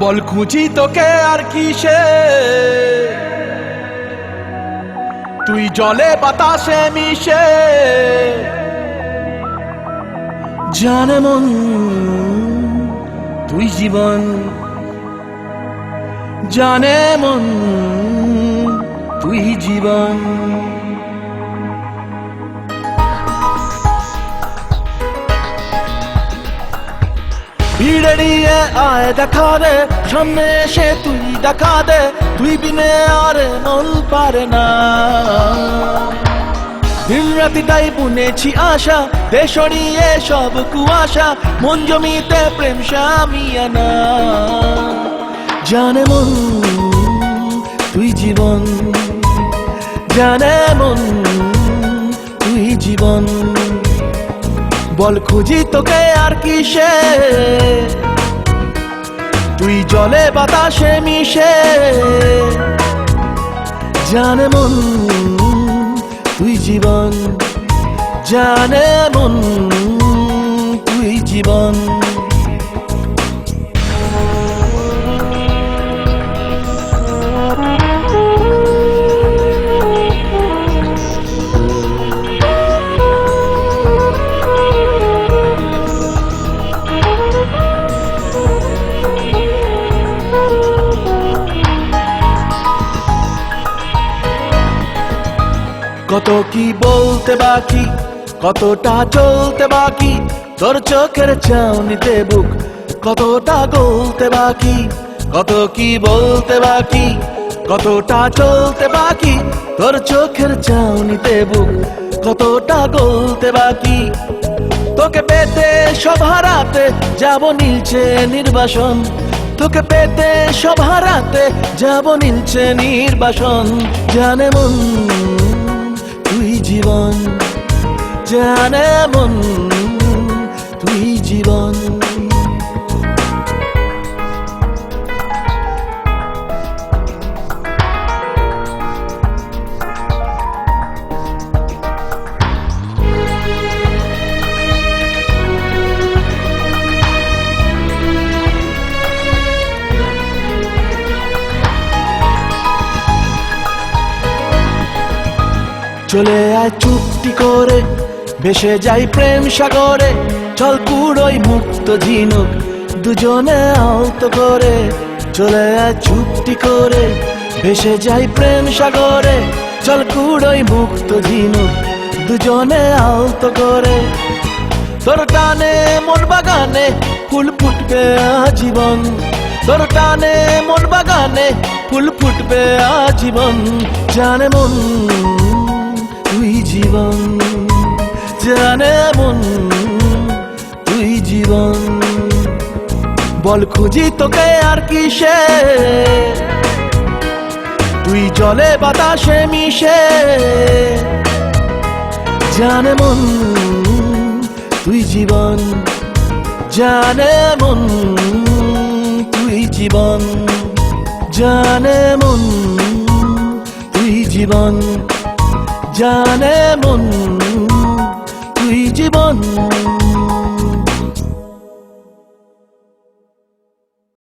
বল খুঁজি তোকে আর কিসে, তুই জলে বাতাসে মিশে। জানে মন তুই জীবন, জানে মন তুই জীবন। ভিড়ে নিয়ে আয় দেখা দে, সামনে এসে তুই দেখা দে, তুই বিনে আর মন পারে না। দিন রাতিটাই বুনেছি আশা, দেশ সরিয়ে সব কুয়াশা, মন জমিতে প্রেম শামিয়ানা। জানে মন তুই জীবন, জানে মন তুই জীবন। বল খুঁজি তোকে আর কিসে, তুই জলে বাতাসে মিশে। জানে মন তুই জীবন, জানে মন তুই জীবন। কত কি বলতে বাকি, কতটা চলতে বাকি, তোর চোখের চাউনিতে বুক কতটা গলতে বাকি। কত কি বলতে বাকি, কতটা চলতে বাকি, তোর চোখের চাউনিতে বুক কতটা গলতে বাকি। তোকে পেতে সব হারাতে যাব নীলছে নির্বাসন, তোকে পেতে সব হারাতে যাব নীলছে নির্বাসন। জানে মন তুই জীবন, জানে মন তুই জীবন। চলে আয় চুপটি করে, ভেসে যাই প্রেম সাগরে, চল কুড়োই মুক্ত ঝিনুক দুজনে আলতো করে। চলে আয় চুপটি করে, ভেসে যাই প্রেম সাগরে, চল কুড়োই মুক্ত ঝিনুক দুজনে আলতো করে। তোর টানে মন বাগানে ফুল ফুটবে আজীবন, তোর টানে মন বাগানে ফুল ফুটবে আজীবন। জানে মন তুই জীবন, জানে মন তুই জীবন। বল খুঁজি তোকে আর কিসে, তুই জলে বাতাসে মিশে। জানে মন তুই জীবন, জানে মন তুই জীবন। জানে মন তুই জীবন, জানে মন তুই জীবন।